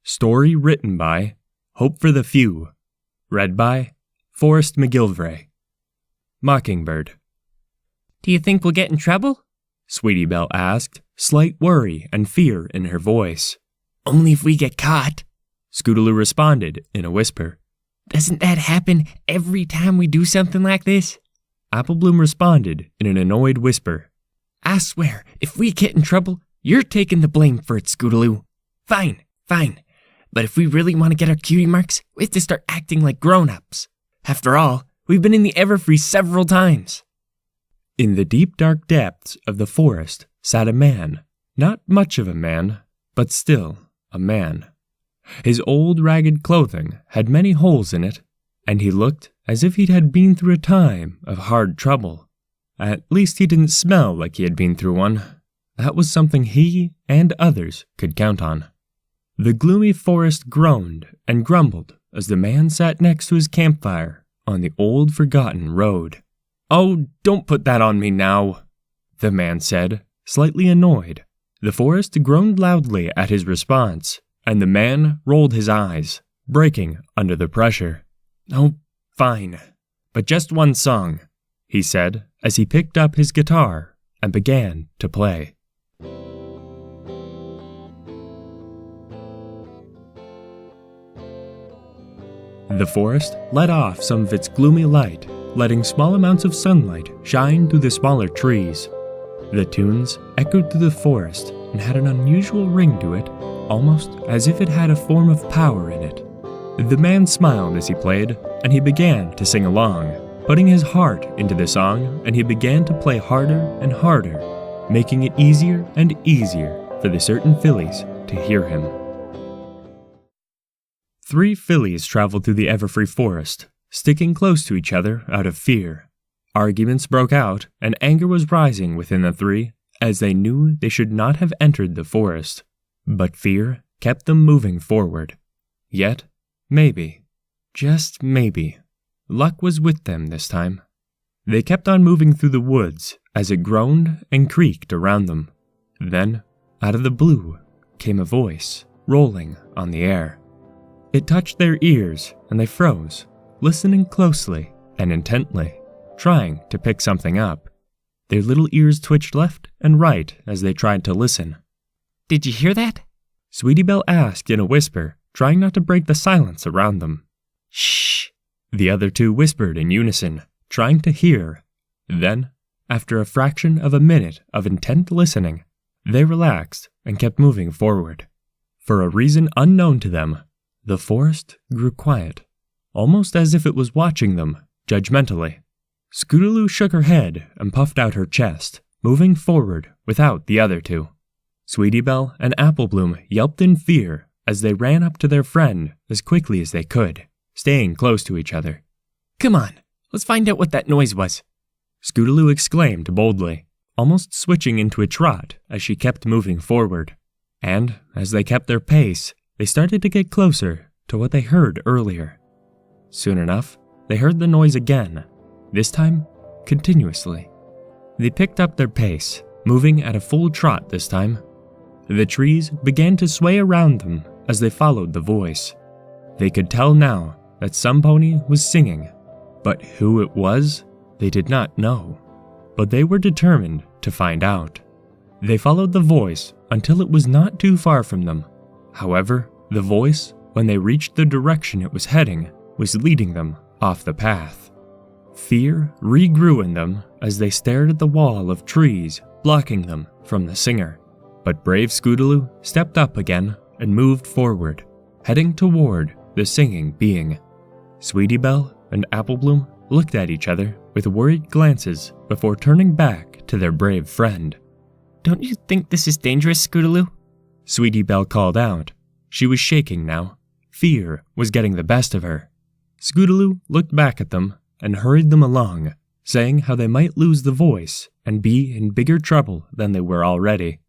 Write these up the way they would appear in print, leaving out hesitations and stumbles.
Story written by HopeForTheFew. Read by Forrest McGilvray. Mockingbird. "Do you think we'll get in trouble?" Sweetie Belle asked, slight worry and fear in her voice. "Only if we get caught," Scootaloo responded in a whisper. "Doesn't that happen every time we do something like this?" Applebloom responded in an annoyed whisper. "I swear, if we get in trouble, you're taking the blame for it, Scootaloo." Fine. But if we really want to get our cutie marks, we have to start acting like grown-ups. After all, we've been in the Everfree several times." In the deep dark depths of the forest sat a man, not much of a man, but still a man. His old ragged clothing had many holes in it, and he looked as if he had been through a time of hard trouble. At least he didn't smell like he had been through one. That was something he and others could count on. The gloomy forest groaned and grumbled as the man sat next to his campfire on the old forgotten road. "Oh, don't put that on me now," the man said, slightly annoyed. The forest groaned loudly at his response, and the man rolled his eyes, breaking under the pressure. "Oh, fine, but just one song," he said as he picked up his guitar and began to play. The forest let off some of its gloomy light, letting small amounts of sunlight shine through the smaller trees. The tunes echoed through the forest and had an unusual ring to it, almost as if it had a form of power in it. The man smiled as he played, and he began to sing along, putting his heart into the song, and he began to play harder and harder, making it easier and easier for the certain fillies to hear him. 3 fillies traveled through the Everfree forest, sticking close to each other out of fear. Arguments broke out, and anger was rising within the 3, as they knew they should not have entered the forest. But fear kept them moving forward. Yet, maybe, just maybe, luck was with them this time. They kept on moving through the woods as it groaned and creaked around them. Then, out of the blue, came a voice, rolling on the air. It touched their ears, and they froze, listening closely and intently, trying to pick something up. Their little ears twitched left and right as they tried to listen. "Did you hear that?" Sweetie Belle asked in a whisper, trying not to break the silence around them. "Shh!" The other 2 whispered in unison, trying to hear. Then, after a fraction of a minute of intent listening, they relaxed and kept moving forward. For a reason unknown to them, the forest grew quiet, almost as if it was watching them, judgmentally. Scootaloo shook her head and puffed out her chest, moving forward without the other 2. Sweetie Belle and Applebloom yelped in fear as they ran up to their friend as quickly as they could, staying close to each other. "Come on, let's find out what that noise was," Scootaloo exclaimed boldly, almost switching into a trot as she kept moving forward. And as they kept their pace, they started to get closer to what they heard earlier. Soon enough, they heard the noise again, this time continuously. They picked up their pace, moving at a full trot this time. The trees began to sway around them as they followed the voice. They could tell now that some pony was singing, but who it was, they did not know. But they were determined to find out. They followed the voice until it was not too far from them. However, the voice, when they reached the direction it was heading, was leading them off the path. Fear regrew in them as they stared at the wall of trees blocking them from the singer. But brave Scootaloo stepped up again and moved forward, heading toward the singing being. Sweetie Belle and Applebloom looked at each other with worried glances before turning back to their brave friend. "Don't you think this is dangerous, Scootaloo?" Sweetie Belle called out. She was shaking now. Fear was getting the best of her. Scootaloo looked back at them and hurried them along, saying how they might lose the voice and be in bigger trouble than they were already.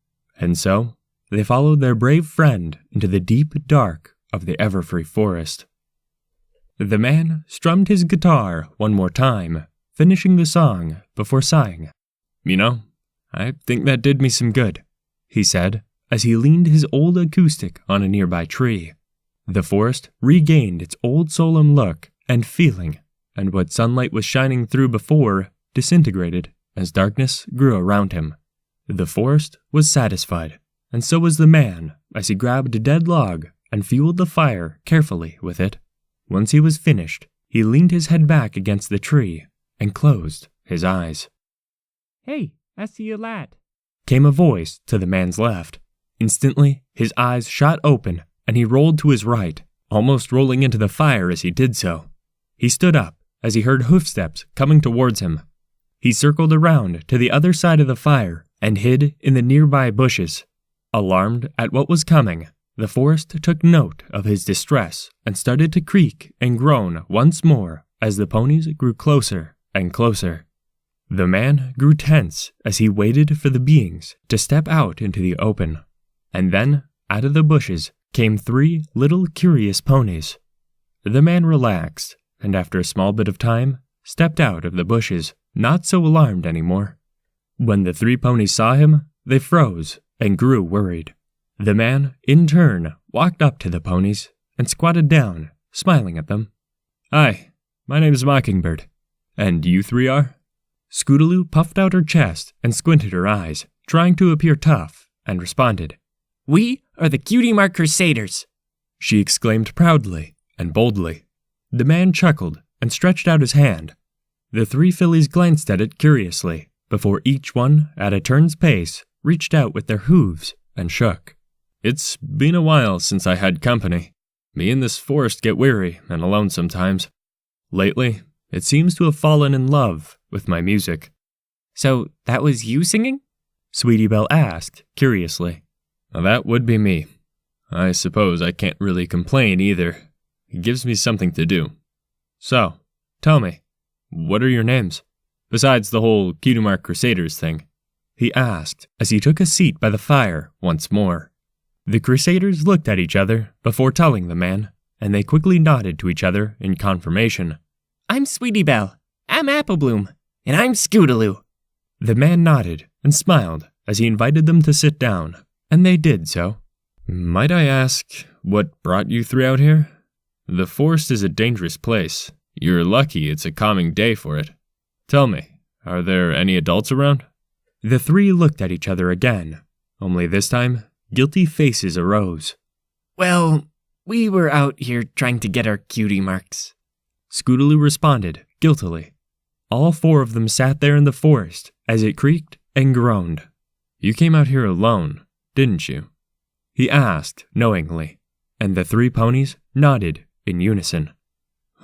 And so, they followed their brave friend into the deep dark of the Everfree forest. The man strummed his guitar one more time, finishing the song before sighing. "You know, I think that did me some good," he said, as he leaned his old acoustic on a nearby tree. The forest regained its old solemn look and feeling, and what sunlight was shining through before disintegrated as darkness grew around him. The forest was satisfied, and so was the man as he grabbed a dead log and fueled the fire carefully with it. Once he was finished, he leaned his head back against the tree and closed his eyes. "Hey, I see a lad," came a voice to the man's left. Instantly, his eyes shot open and he rolled to his right, almost rolling into the fire as he did so. He stood up as he heard hoofsteps coming towards him. He circled around to the other side of the fire and hid in the nearby bushes. Alarmed at what was coming, the forest took note of his distress and started to creak and groan once more as the ponies grew closer and closer. The man grew tense as he waited for the beings to step out into the open. And then, out of the bushes, came 3 little curious ponies. The man relaxed, and after a small bit of time, stepped out of the bushes, not so alarmed anymore. When the 3 ponies saw him, they froze and grew worried. The man, in turn, walked up to the ponies and squatted down, smiling at them. "Hi, my name's Mockingbird. And you 3 are?" Scootaloo puffed out her chest and squinted her eyes, trying to appear tough, and responded. "We are the Cutie Mark Crusaders," she exclaimed proudly and boldly. The man chuckled and stretched out his hand. The 3 fillies glanced at it curiously, before each one, at a turn's pace, reached out with their hooves and shook. "It's been a while since I had company. Me and this forest get weary and alone sometimes. Lately, it seems to have fallen in love with my music." "So that was you singing?" Sweetie Belle asked, curiously. "That would be me. I suppose I can't really complain either. It gives me something to do. So, tell me, what are your names? Besides the whole Cutie Mark Crusaders thing," he asked as he took a seat by the fire once more. The Crusaders looked at each other before telling the man, and they quickly nodded to each other in confirmation. "I'm Sweetie Belle, I'm Apple Bloom, and I'm Scootaloo." The man nodded and smiled as he invited them to sit down, and they did so. "Might I ask what brought you 3 out here? The forest is a dangerous place. You're lucky it's a calming day for it. Tell me, are there any adults around?" The 3 looked at each other again, only this time, guilty faces arose. "Well, we were out here trying to get our cutie marks," Scootaloo responded guiltily. All 4 of them sat there in the forest as it creaked and groaned. "You came out here alone, didn't you?" he asked knowingly, and the 3 ponies nodded in unison.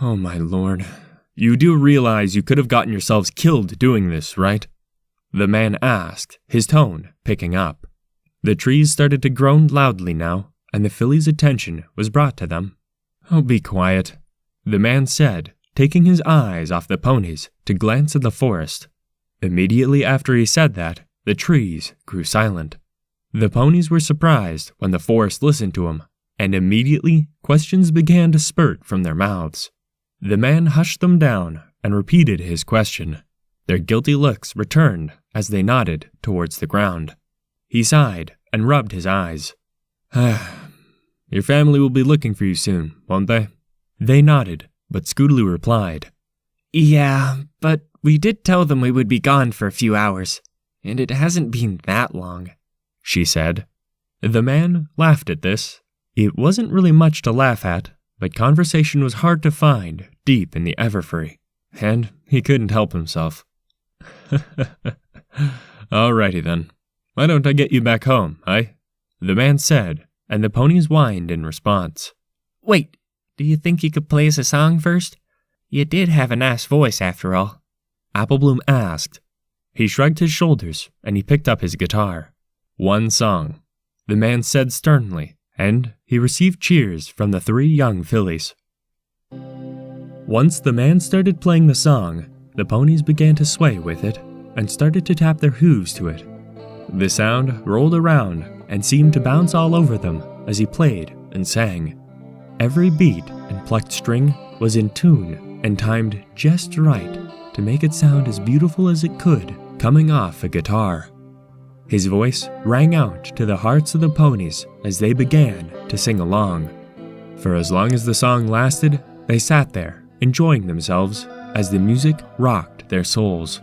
"Oh my lord, you do realize you could have gotten yourselves killed doing this, right?" the man asked, his tone picking up. The trees started to groan loudly now, and the filly's attention was brought to them. "Oh, be quiet," the man said, taking his eyes off the ponies to glance at the forest. Immediately after he said that, the trees grew silent. The ponies were surprised when the forest listened to him, and immediately questions began to spurt from their mouths. The man hushed them down and repeated his question. Their guilty looks returned as they nodded towards the ground. He sighed and rubbed his eyes. "Your family will be looking for you soon, won't they?" They nodded, but Scootaloo replied, "Yeah, but we did tell them we would be gone for a few hours, and it hasn't been that long," she said. The man laughed at this. It wasn't really much to laugh at, but conversation was hard to find deep in the Everfree, and he couldn't help himself. "Alrighty then. Why don't I get you back home, eh?" the man said, and the ponies whined in response. "Wait, do you think you could play us a song first? You did have a nice voice after all," Apple Bloom asked. He shrugged his shoulders and he picked up his guitar. "One song," the man said sternly, and he received cheers from the 3 young fillies. Once the man started playing the song, the ponies began to sway with it and started to tap their hooves to it. The sound rolled around and seemed to bounce all over them as he played and sang. Every beat and plucked string was in tune and timed just right to make it sound as beautiful as it could coming off a guitar. His voice rang out to the hearts of the ponies as they began to sing along. For as long as the song lasted, they sat there, enjoying themselves as the music rocked their souls.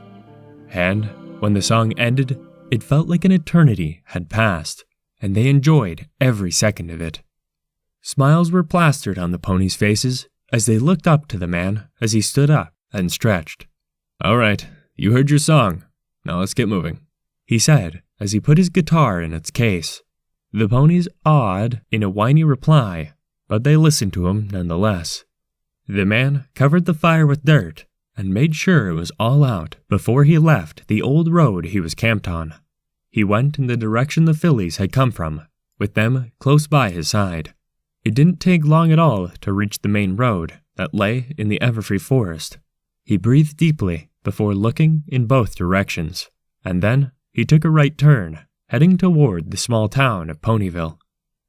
And when the song ended, it felt like an eternity had passed, and they enjoyed every second of it. Smiles were plastered on the ponies' faces as they looked up to the man as he stood up and stretched. "All right, you heard your song. Now let's get moving," he said as he put his guitar in its case. The ponies awed in a whiny reply, but they listened to him nonetheless. The man covered the fire with dirt and made sure it was all out before he left the old road he was camped on. He went in the direction the fillies had come from, with them close by his side. It didn't take long at all to reach the main road that lay in the Everfree forest. He breathed deeply before looking in both directions, and then he took a right turn, heading toward the small town of Ponyville.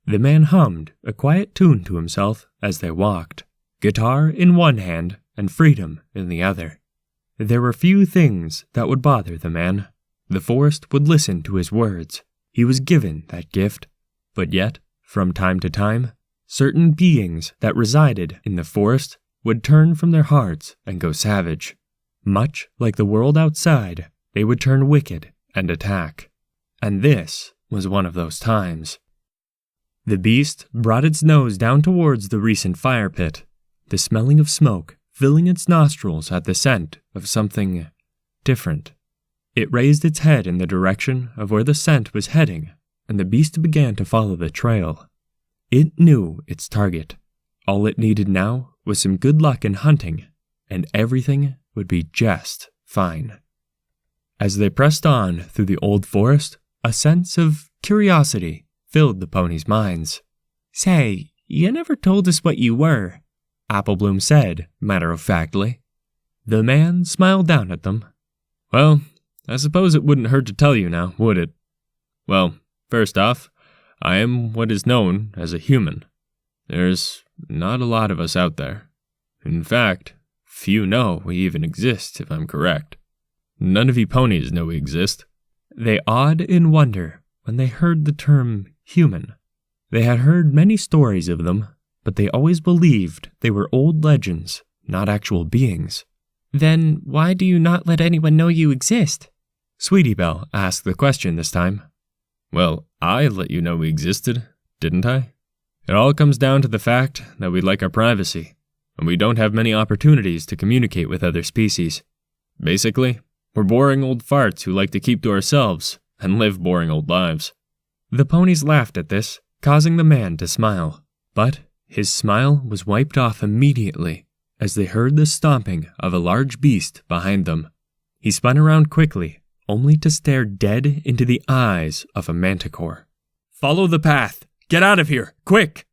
The man hummed a quiet tune to himself as they walked, guitar in one hand and freedom in the other. There were few things that would bother the man. The forest would listen to his words. He was given that gift. But yet, from time to time, certain beings that resided in the forest would turn from their hearts and go savage. Much like the world outside, they would turn wicked and attack. And this was one of those times. The beast brought its nose down towards the recent fire pit, the smelling of smoke filling its nostrils at the scent of something different. It raised its head in the direction of where the scent was heading, and the beast began to follow the trail. It knew its target. All it needed now was some good luck in hunting, and everything would be just fine. As they pressed on through the old forest, a sense of curiosity filled the ponies' minds. "Say, you never told us what you were," Applebloom said, matter-of-factly. The man smiled down at them. "Well, I suppose it wouldn't hurt to tell you now, would it? Well, first off, I am what is known as a human. There's not a lot of us out there. In fact, few know we even exist, if I'm correct. None of you ponies know we exist." They awed in wonder when they heard the term human. They had heard many stories of them, but they always believed they were old legends, not actual beings. "Then why do you not let anyone know you exist?" Sweetie Belle asked the question this time. "Well, I let you know we existed, didn't I? It all comes down to the fact that we like our privacy, and we don't have many opportunities to communicate with other species. Basically, we're boring old farts who like to keep to ourselves and live boring old lives." The ponies laughed at this, causing the man to smile, but his smile was wiped off immediately as they heard the stomping of a large beast behind them. He spun around quickly, only to stare dead into the eyes of a manticore. "Follow the path! Get out of here! Quick!"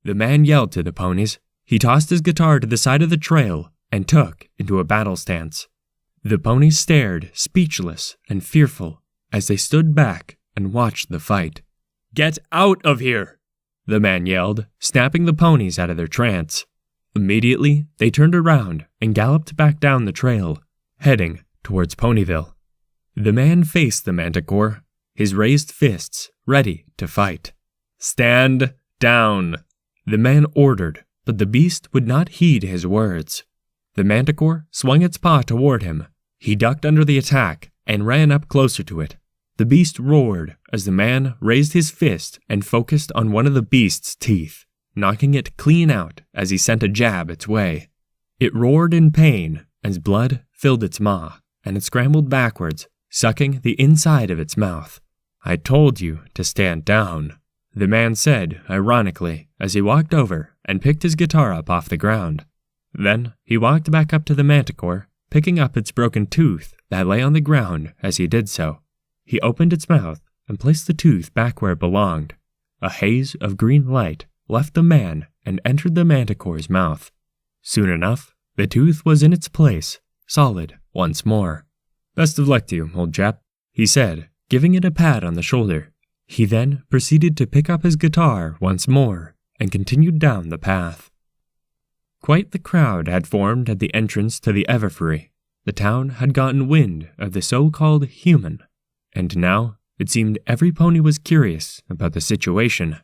The man yelled to the ponies. He tossed his guitar to the side of the trail and took into a battle stance. The ponies stared, speechless and fearful, as they stood back and watched the fight. "Get out of here!" the man yelled, snapping the ponies out of their trance. Immediately, they turned around and galloped back down the trail, heading towards Ponyville. The man faced the manticore, his raised fists ready to fight. "Stand down," the man ordered, but the beast would not heed his words. The manticore swung its paw toward him. He ducked under the attack and ran up closer to it. The beast roared as the man raised his fist and focused on one of the beast's teeth, knocking it clean out as he sent a jab its way. It roared in pain as blood filled its maw, and it scrambled backwards, sucking the inside of its mouth. "I told you to stand down," the man said ironically as he walked over and picked his guitar up off the ground. Then he walked back up to the manticore, picking up its broken tooth that lay on the ground as he did so. He opened its mouth and placed the tooth back where it belonged. A haze of green light left the man and entered the manticore's mouth. Soon enough, the tooth was in its place, solid once more. "Best of luck to you, old chap," he said, giving it a pat on the shoulder. He then proceeded to pick up his guitar once more and continued down the path. Quite the crowd had formed at the entrance to the Everfree. The town had gotten wind of the so-called human, and now it seemed every pony was curious about the situation.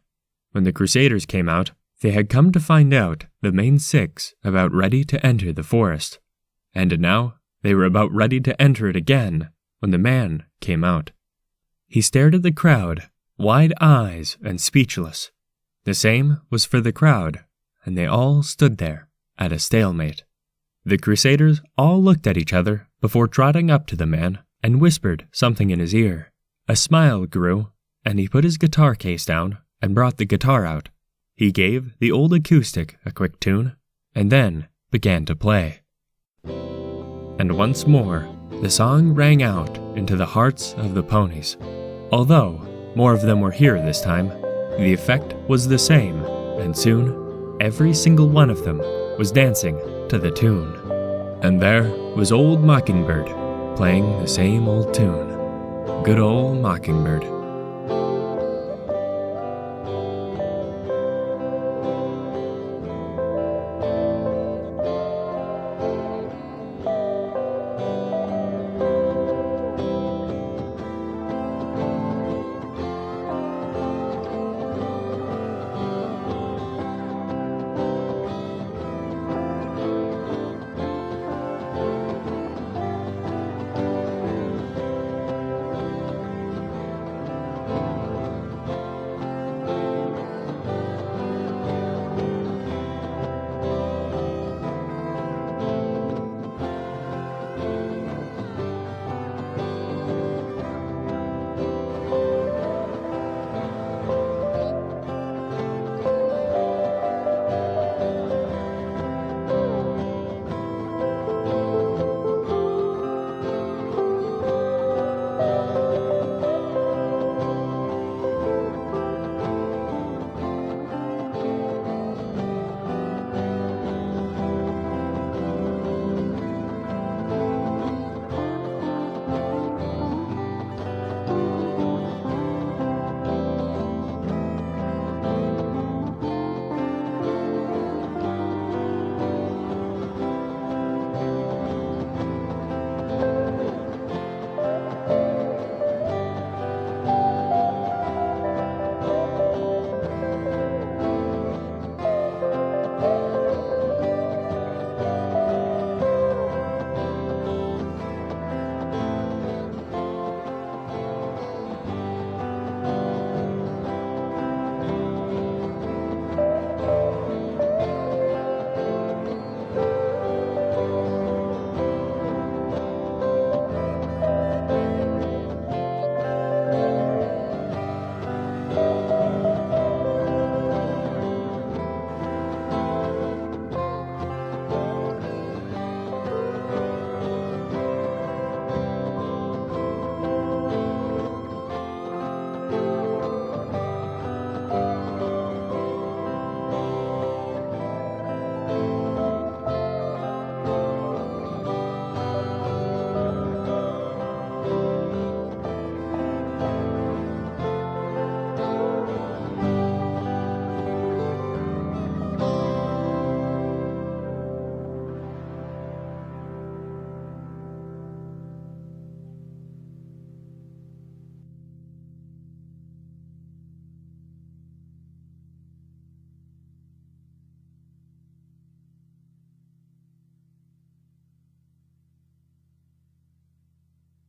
When the Crusaders came out, They had come to find out the main six about ready to enter the forest, and now they were about ready to enter it again when the man came out. He stared at the crowd, wide eyes and speechless. The same was for the crowd, and they all stood there at a stalemate. The Crusaders all looked at each other before trotting up to the man and whispered something in his ear. A smile grew, and he put his guitar case down and brought the guitar out. He gave the old acoustic a quick tune, and then began to play. And once more, the song rang out into the hearts of the ponies. Although more of them were here this time, the effect was the same, and soon, every single one of them was dancing to the tune. And there was old Mockingbird, playing the same old tune. Good old Mockingbird.